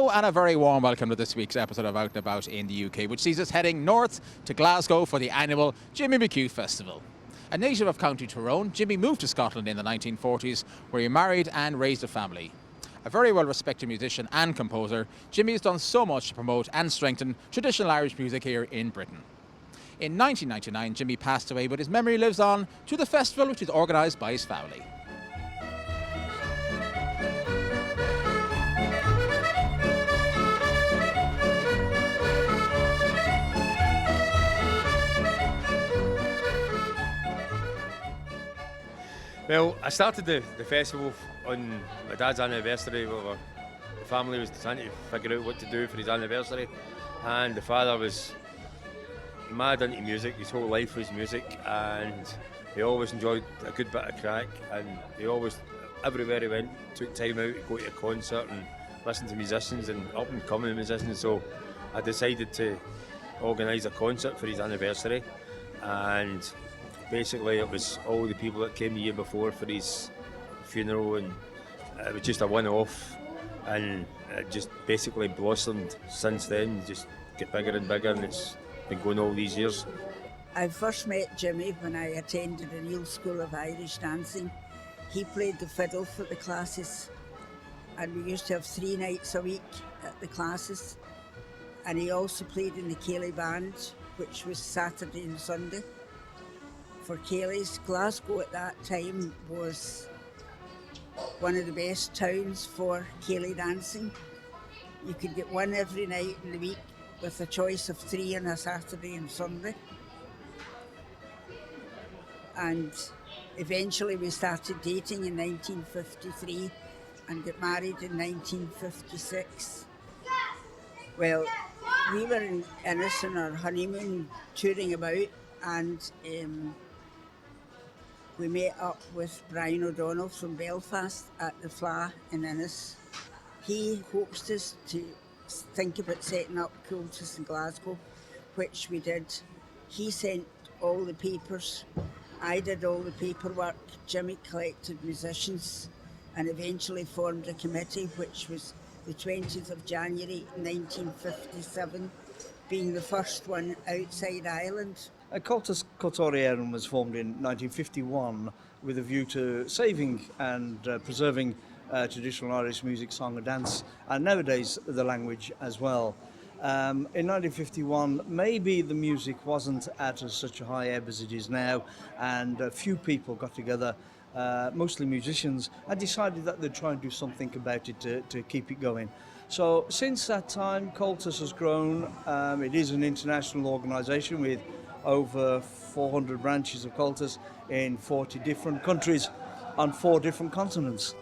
Hello and a very warm welcome to this week's episode of Out and About in the UK, which sees us heading north to Glasgow for the annual Jimmy McHugh Festival. A native of County Tyrone, Jimmy moved to Scotland in the 1940s, where he married and raised a family. A very well-respected musician and composer, Jimmy has done so much to promote and strengthen traditional Irish music here in Britain. In 1999, Jimmy passed away, but his memory lives on to the festival, which is organised by his family. Well, I started the festival on my dad's anniversary. The family was trying to figure out what to do for his anniversary, and the father was mad into music. His whole life was music, and he always enjoyed a good bit of crack, and he always, everywhere he went, took time out to go to a concert and listen to musicians and up and coming musicians. So I decided to organise a concert for his anniversary, and basically it was all the people that came the year before for his funeral, and it was just a one-off, and it just basically blossomed since then, just get bigger and bigger, and it's been going all these years. I first met Jimmy when I attended a Real School of Irish Dancing. He played the fiddle for the classes, and we used to have 3 nights a week at the classes, and he also played in the Ceilidh band, which was Saturday and Sunday. For Ceilidh's, Glasgow at that time was one of the best towns for Ceilidh dancing. You could get one every night in the week with a choice of 3 on a Saturday and Sunday. And eventually we started dating in 1953 and got married in 1956. Well, we were in Ennis on our honeymoon, touring about, and we met up with Brian O'Donnell from Belfast at the Fleadh in Ennis. He coaxed us to think about setting up Cultus in Glasgow, which we did. He sent all the papers, I did all the paperwork, Jimmy collected musicians, and eventually formed a committee, which was the 20th of January 1957, being the first one outside Ireland. Cultus Cultoriarum was formed in 1951 with a view to saving and preserving traditional Irish music, song and dance, and nowadays the language as well. In 1951, maybe the music wasn't at such a high ebb as it is now, and a few people got together, mostly musicians, and decided that they'd try and do something about it to keep it going. So since that time, Cultus has grown. It is an international organisation with over 400 branches of Cultus in 40 different countries on 4 different continents.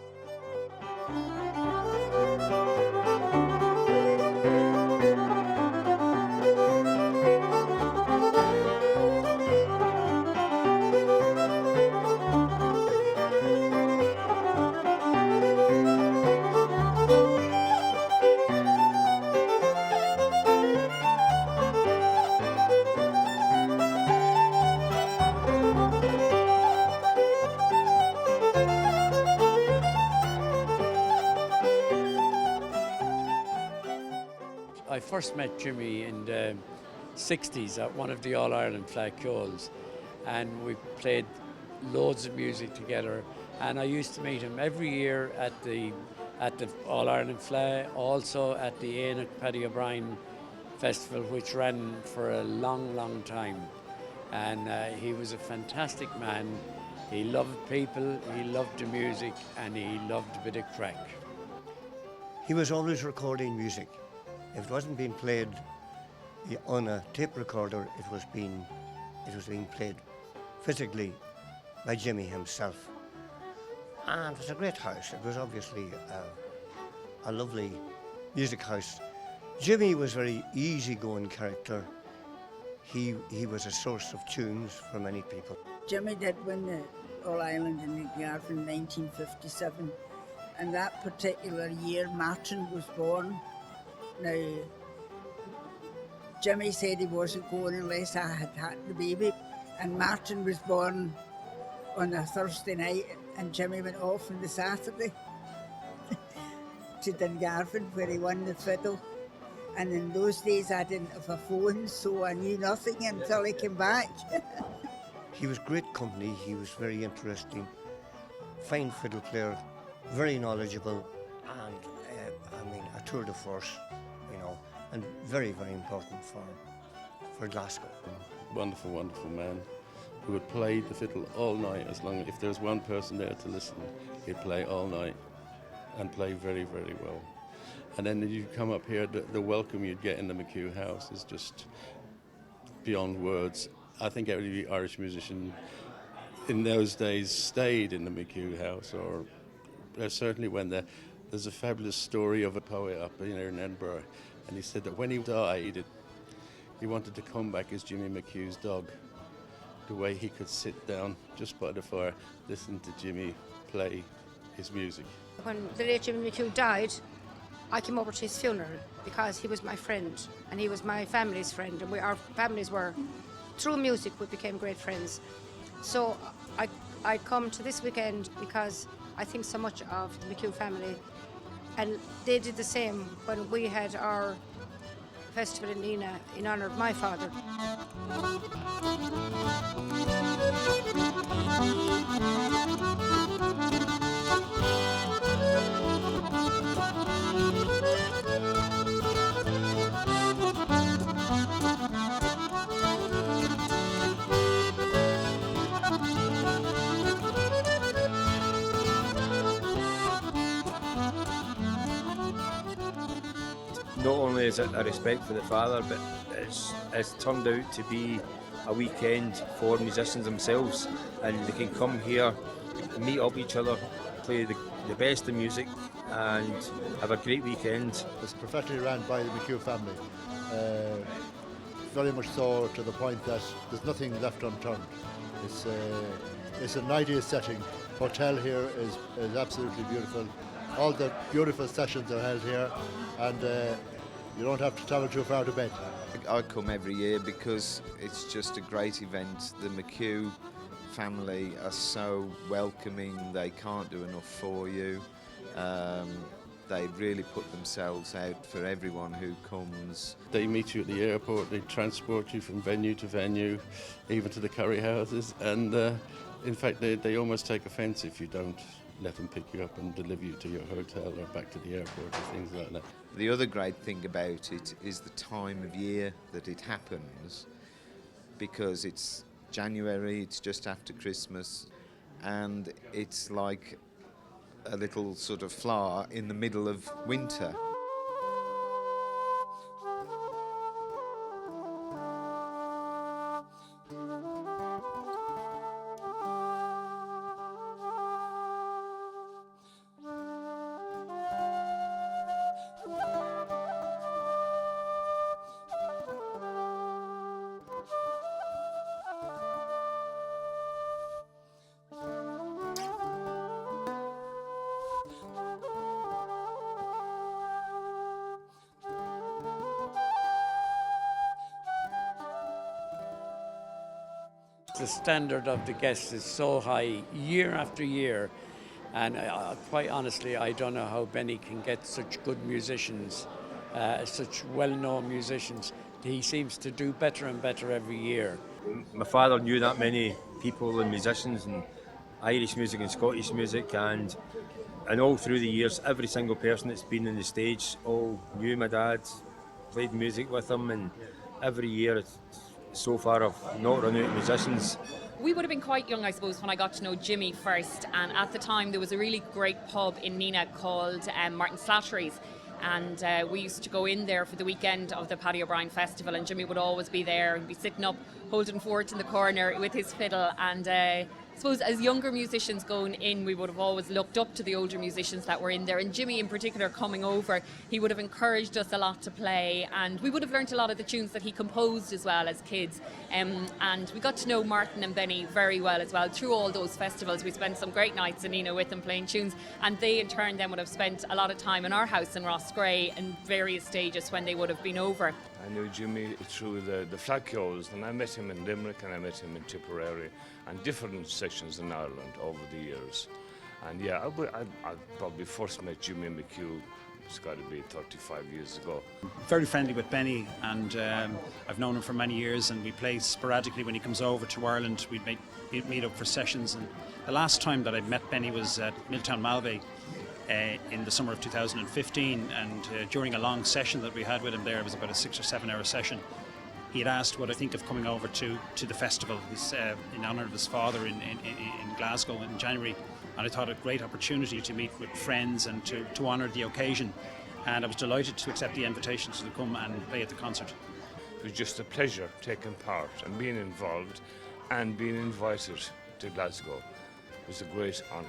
I first met Jimmy in the 60s at one of the All-Ireland Fleadh Cheoils, and we played loads of music together, and I used to meet him every year at the All-Ireland Fleadh, also at the Éanach Paddy O'Brien Festival, which ran for a long time, and he was a fantastic man. He loved people, he loved the music, and he loved a bit of crack. He was always recording music. If it wasn't being played on a tape recorder, it was being played physically by Jimmy himself. And it was a great house. It was obviously a lovely music house. Jimmy was a very easygoing character. He was a source of tunes for many people. Jimmy did win the All-Ireland in the Garden in 1957, and that particular year Martin was born. Now, Jimmy said he wasn't going unless I had had the baby, and Martin was born on a Thursday night and Jimmy went off on the Saturday. to Dungarvan where he won the fiddle. And in those days I didn't have a phone, so I knew nothing until he came back. He was great company, he was very interesting, fine fiddle player, very knowledgeable, and a tour de force, you know, and very, very important for Glasgow. Wonderful, wonderful man who would play the fiddle all night. As long if there was one person there to listen, he'd play all night and play very, very well. And then you come up here, the welcome you'd get in the McHugh house is just beyond words. I think every Irish musician in those days stayed in the McHugh house, or certainly when there's a fabulous story of a poet up here in Edinburgh, and he said that when he died, he wanted to come back as Jimmy McHugh's dog, the way he could sit down just by the fire, listen to Jimmy play his music. When the late Jimmy McHugh died, I came over to his funeral because he was my friend and he was my family's friend, and our families were, through music, we became great friends. So I come to this weekend because I think so much of the McHugh family, and they did the same when we had our festival in Nina in honour of my father. Not only is it a respect for the father, but it's turned out to be a weekend for musicians themselves, and they can come here, meet up each other, play the best of music and have a great weekend. It's professionally run by the McHugh family, very much so to the point that there's nothing left unturned. It's an ideal setting. Hotel here is absolutely beautiful. All the beautiful sessions are held here, and you don't have to travel too far to bed. I come every year because it's just a great event. The McHugh family are so welcoming, they can't do enough for you. They really put themselves out for everyone who comes. They meet you at the airport, they transport you from venue to venue, even to the curry houses, and in fact they almost take offence if you don't let them pick you up and deliver you to your hotel or back to the airport or things like that. The other great thing about it is the time of year that it happens, because it's January, it's just after Christmas, and it's like a little sort of flower in the middle of winter. The standard of the guests is so high year after year, and quite honestly I don't know how Benny can get such good musicians, such well-known musicians. He seems to do better and better every year. My father knew that many people and musicians and Irish music and Scottish music, and all through the years every single person that's been on the stage all knew my dad, played music with him, and every year so far I've not run out of musicians. We would have been quite young, I suppose, when I got to know Jimmy first, and at the time there was a really great pub in Nina called Martin Slattery's, and we used to go in there for the weekend of the Paddy O'Brien Festival, and Jimmy would always be there and be sitting up holding forth in the corner with his fiddle, and I suppose as younger musicians going in, we would have always looked up to the older musicians that were in there, and Jimmy in particular coming over, he would have encouraged us a lot to play, and we would have learnt a lot of the tunes that he composed as well as kids, and we got to know Martin and Benny very well as well through all those festivals. We spent some great nights in Nina with them playing tunes, and they in turn then would have spent a lot of time in our house in Rossgray in various stages when they would have been over. I knew Jimmy through the Fleadh Cheoils, and I met him in Limerick and I met him in Tipperary and different sections in Ireland over the years. And yeah, I probably first met Jimmy McHugh It's got to be 35 years ago. Very friendly with Benny, and I've known him for many years, and we play sporadically when he comes over to Ireland. We'd meet up for sessions, and the last time that I met Benny was at Milltown Malbay in the summer of 2015, and during a long session that we had with him there, it was about a 6 or 7 hour session. He had asked would I think of coming over to the festival in honour of his father in Glasgow in January, and I thought a great opportunity to meet with friends and to honour the occasion, and I was delighted to accept the invitation to come and play at the concert. It was just a pleasure taking part and being involved and being invited to Glasgow. It was a great honour.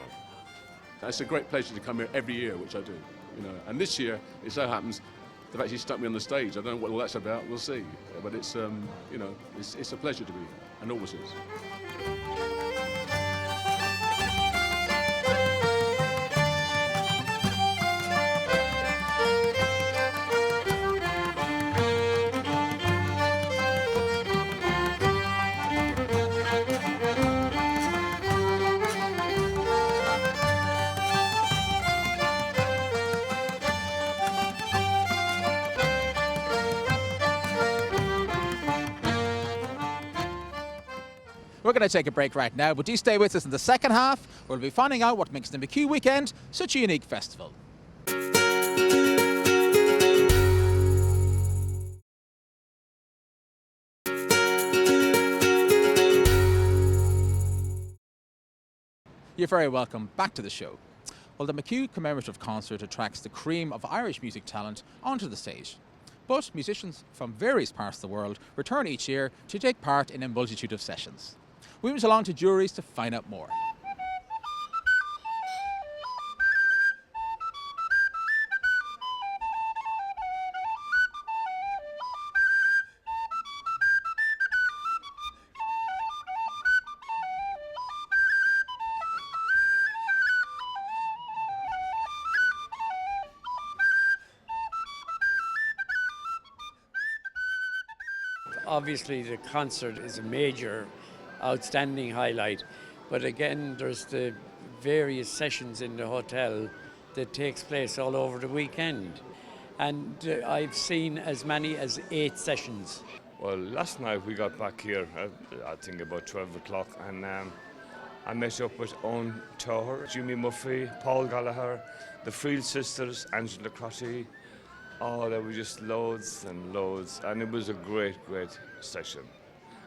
It's a great pleasure to come here every year, which I do, And this year, it so happens, they've actually stuck me on the stage. I don't know what all that's about. We'll see. But it's, it's a pleasure to be here, and always is. We're going to take a break right now, but do stay with us in the second half. We'll be finding out what makes the McHugh weekend such a unique festival. You're very welcome back to the show. Well, the McHugh commemorative concert attracts the cream of Irish music talent onto the stage. But musicians from various parts of the world return each year to take part in a multitude of sessions. We went along to juries to find out more. Obviously the concert is a major, outstanding highlight, but again there's the various sessions in the hotel that takes place all over the weekend, and I've seen as many as 8 sessions. Well, last night we got back here, I think about 12 o'clock, and I met up with Owen Toher, Jimmy McHugh, Paul Gallagher, the Fleadh sisters, Angela Crotty. Oh, there were just loads and loads, and it was a great, great session.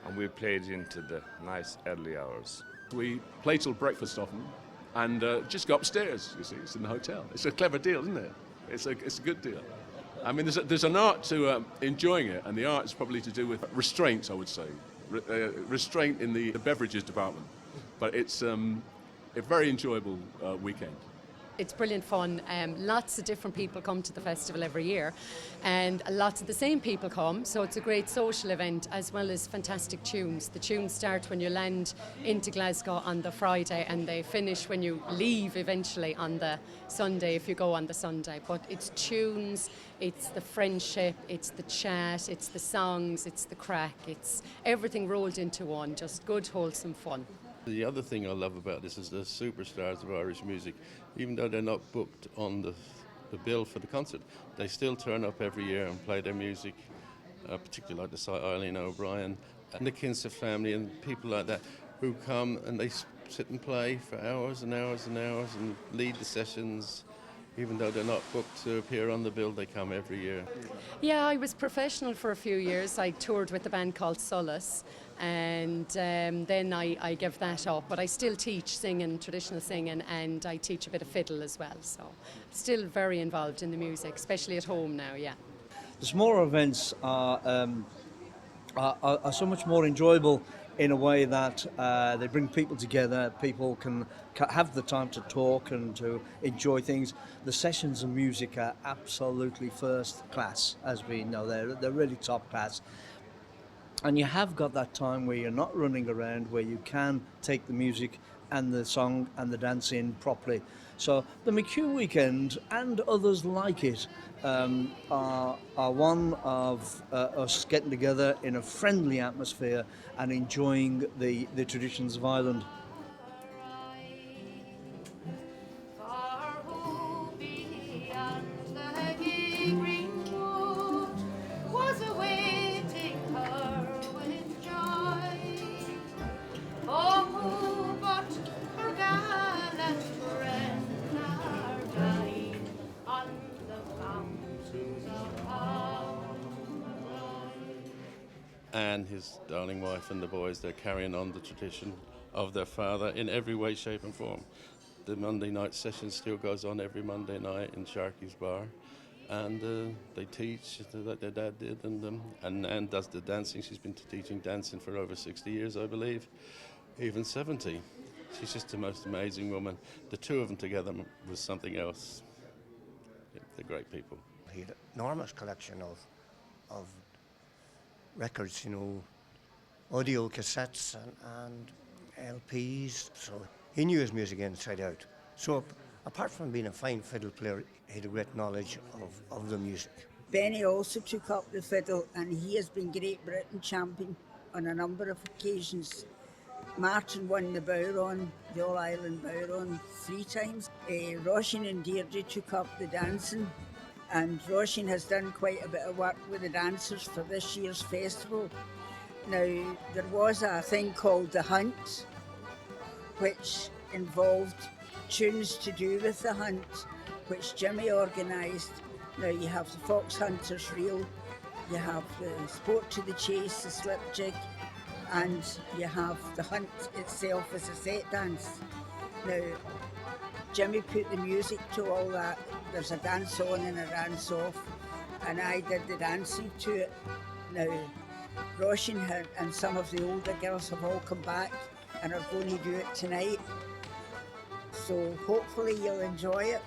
And we played into the nice early hours. We play till breakfast often, and just go upstairs, you see, it's in the hotel. It's a clever deal, isn't it? It's a good deal. I mean, there's an art to enjoying it, and the art is probably to do with restraint, I would say. Restraint in the beverages department. But it's a very enjoyable weekend. It's brilliant fun. Lots of different people come to the festival every year, and lots of the same people come, so it's a great social event as well as fantastic tunes. The tunes start when you land into Glasgow on the Friday, and they finish when you leave eventually on the Sunday, if you go on the Sunday. But it's tunes, it's the friendship, it's the chat, it's the songs, it's the crack, it's everything rolled into one, just good wholesome fun. The other thing I love about this is the superstars of Irish music. Even though they're not booked on the bill for the concert, they still turn up every year and play their music, particularly like the Eileen O'Brien and the Kinser family and people like that who come and they sit and play for hours and hours and hours and lead the sessions. Even though they're not booked to appear on the bill, they come every year. Yeah, I was professional for a few years. I toured with a band called Solace, and then I gave that up. But I still teach singing, traditional singing, and I teach a bit of fiddle as well. So still very involved in the music, especially at home now, yeah. The smaller events are so much more enjoyable in a way that they bring people together. People can have the time to talk and to enjoy things. The sessions of music are absolutely first class, as we know. They're really top class. And you have got that time where you're not running around, where you can take the music and the song and the dance in properly. So the McHugh weekend and others like it are one of us getting together in a friendly atmosphere and enjoying the traditions of Ireland. Far beyond the and his darling wife and the boys, they're carrying on the tradition of their father in every way, shape and form. The Monday night session still goes on every Monday night in Sharky's Bar, and they teach like their dad did, and Nan does the dancing. She's been teaching dancing for over 60 years, I believe, even 70. She's just the most amazing woman. The two of them together was something else. Yeah, they're great people. He had an enormous collection of records, you know, audio cassettes and LPs, so he knew his music inside out. So apart from being a fine fiddle player, he had a great knowledge of the music. Benny also took up the fiddle, and he has been Great Britain champion on a number of occasions. Martin won the Bowron, the All-Ireland Bowron, 3 times. Roisin and Deirdre took up the dancing, and Roisin has done quite a bit of work with the dancers for this year's festival. Now, there was a thing called the Hunt, which involved tunes to do with the hunt, which Jimmy organised. Now you have the Fox Hunter's Reel, you have the Sport to the Chase, the Slip Jig, and you have the hunt itself as a set dance. Now, Jimmy put the music to all that. There's a dance on and a dance off, and I did the dancing to it. Now, Roisin and some of the older girls have all come back and are going to do it tonight. So hopefully you'll enjoy it.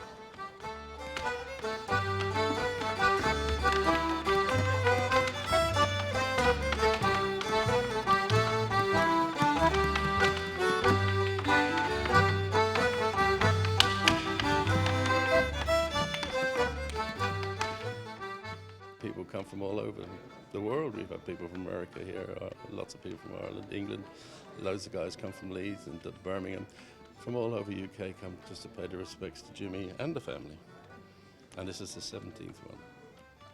People come from all over the world. We've had people from America here, lots of people from Ireland, England. Loads of guys come from Leeds and Birmingham. From all over UK come just to pay their respects to Jimmy and the family. And this is the 17th one.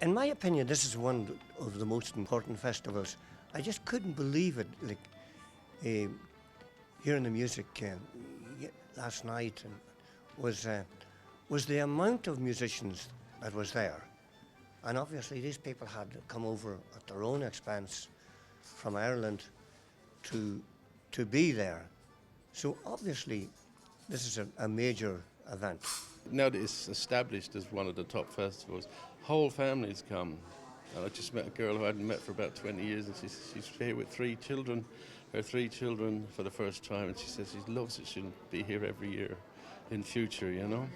In my opinion, this is one of the most important festivals. I just couldn't believe it. Like hearing the music last night was the amount of musicians that was there. And obviously these people had come over at their own expense from Ireland to be there. So obviously this is a major event. Now that it's established as one of the top festivals, whole families come. And I just met a girl who I hadn't met for about 20 years, and she's here with 3 children, her 3 children for the first time, and she says she loves it. She'll be here every year in future, you know.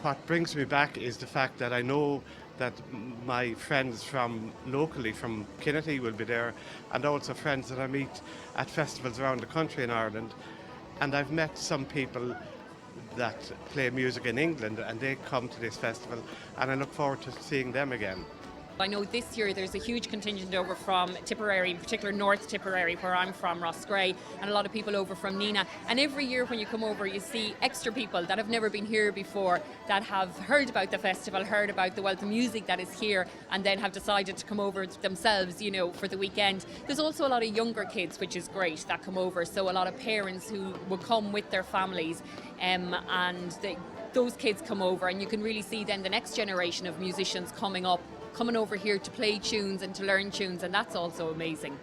What brings me back is the fact that I know that my friends from locally, from Kinnity, will be there, and also friends that I meet at festivals around the country in Ireland. And I've met some people that play music in England, and they come to this festival, and I look forward to seeing them again. I know this year there's a huge contingent over from Tipperary, in particular North Tipperary, where I'm from, Roscrea, and a lot of people over from Neenah. And every year when you come over, you see extra people that have never been here before, that have heard about the festival, heard about the wealth of music that is here, and then have decided to come over themselves, you know, for the weekend. There's also a lot of younger kids, which is great, that come over. So a lot of parents who will come with their families, and those kids come over, and you can really see then the next generation of musicians coming over here to play tunes and to learn tunes, and that's also amazing.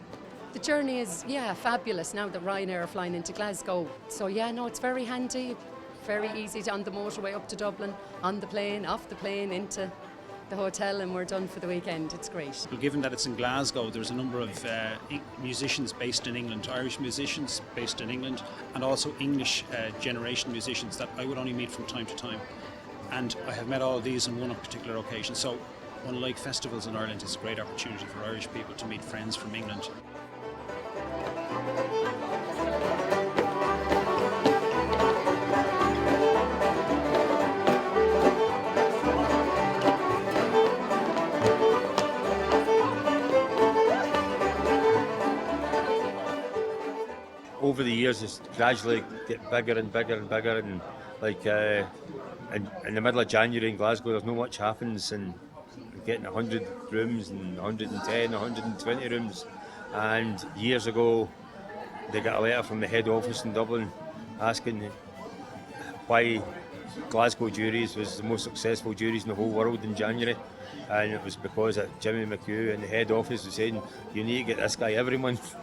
The journey is, fabulous now that Ryanair are flying into Glasgow. So it's very handy, very easy on the motorway up to Dublin, on the plane, off the plane, into the hotel, and we're done for the weekend. It's great. Well, given that it's in Glasgow, there's a number of musicians based in England, Irish musicians based in England, and also English generation musicians that I would only meet from time to time. And I have met all of these on one particular occasion. So unlike festivals in Ireland, it's a great opportunity for Irish people to meet friends from England. Over the years, it's gradually get bigger and bigger and bigger, and like in the middle of January in Glasgow, there's not much happens, and getting 100 rooms and 110, 120 rooms. And years ago, they got a letter from the head office in Dublin asking why Glasgow juries was the most successful juries in the whole world in January, and it was because of Jimmy McHugh in the head office was saying, you need to get this guy every month.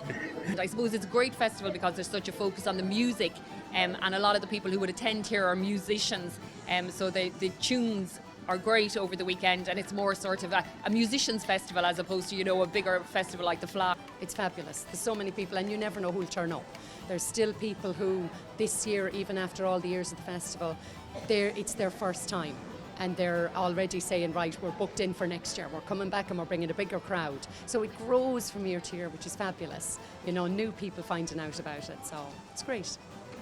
I suppose it's a great festival because there's such a focus on the music, and a lot of the people who would attend here are musicians, so the tunes are great over the weekend, and it's more sort of a musicians' festival as opposed to, you know, a bigger festival like the Fleadh. It's fabulous. There's so many people, and you never know who'll turn up. There's still people who, this year, even after all the years of the festival, it's their first time. And they're already saying, right, we're booked in for next year. We're coming back and we're bringing a bigger crowd. So it grows from year to year, which is fabulous. You know, new people finding out about it. So it's great.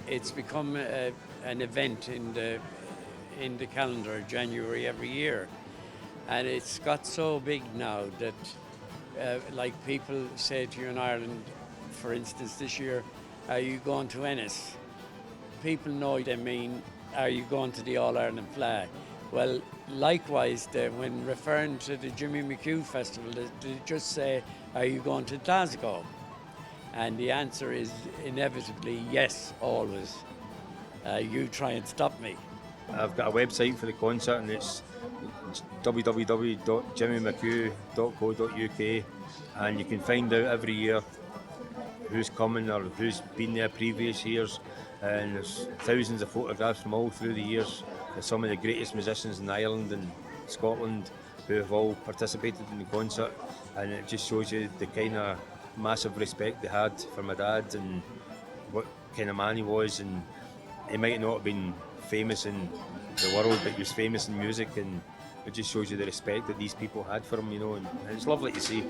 It's become an event in the calendar, January every year. And it's got so big now that, like people say to you in Ireland, for instance, this year, are you going to Ennis? People know they mean, are you going to the All-Ireland Fleadh? Well, likewise, when referring to the Jimmy McHugh Festival, they just say, are you going to Glasgow? And the answer is inevitably yes, always. You try and stop me. I've got a website for the concert, and it's www.jimmymchugh.co.uk, and you can find out every year who's coming or who's been there previous years, and there's thousands of photographs from all through the years of some of the greatest musicians in Ireland and Scotland who have all participated in the concert, and it just shows you the kind of massive respect they had for my dad and what kind of man he was. And he might not have been famous in the world, but he was famous in music, and it just shows you the respect that these people had for him, you know, and it's lovely to see.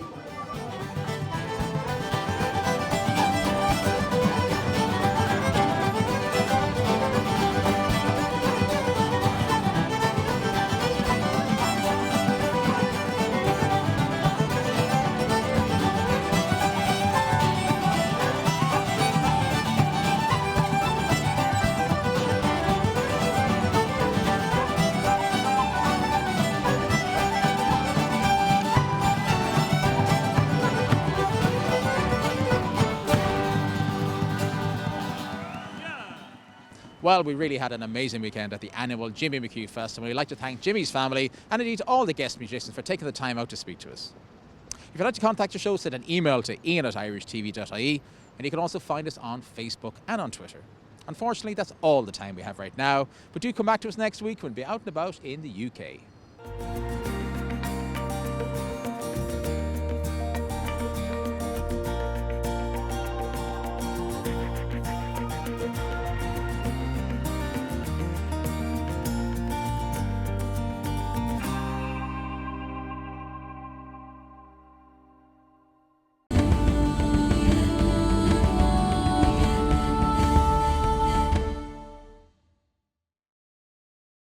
Well, we really had an amazing weekend at the annual Jimmy McHugh Festival. We'd like to thank Jimmy's family and indeed all the guest musicians for taking the time out to speak to us. If you'd like to contact the show, send an email to ian@irishtv.ie, and you can also find us on Facebook and on Twitter. Unfortunately, that's all the time we have right now, but do come back to us next week when we'll be out and about in the UK.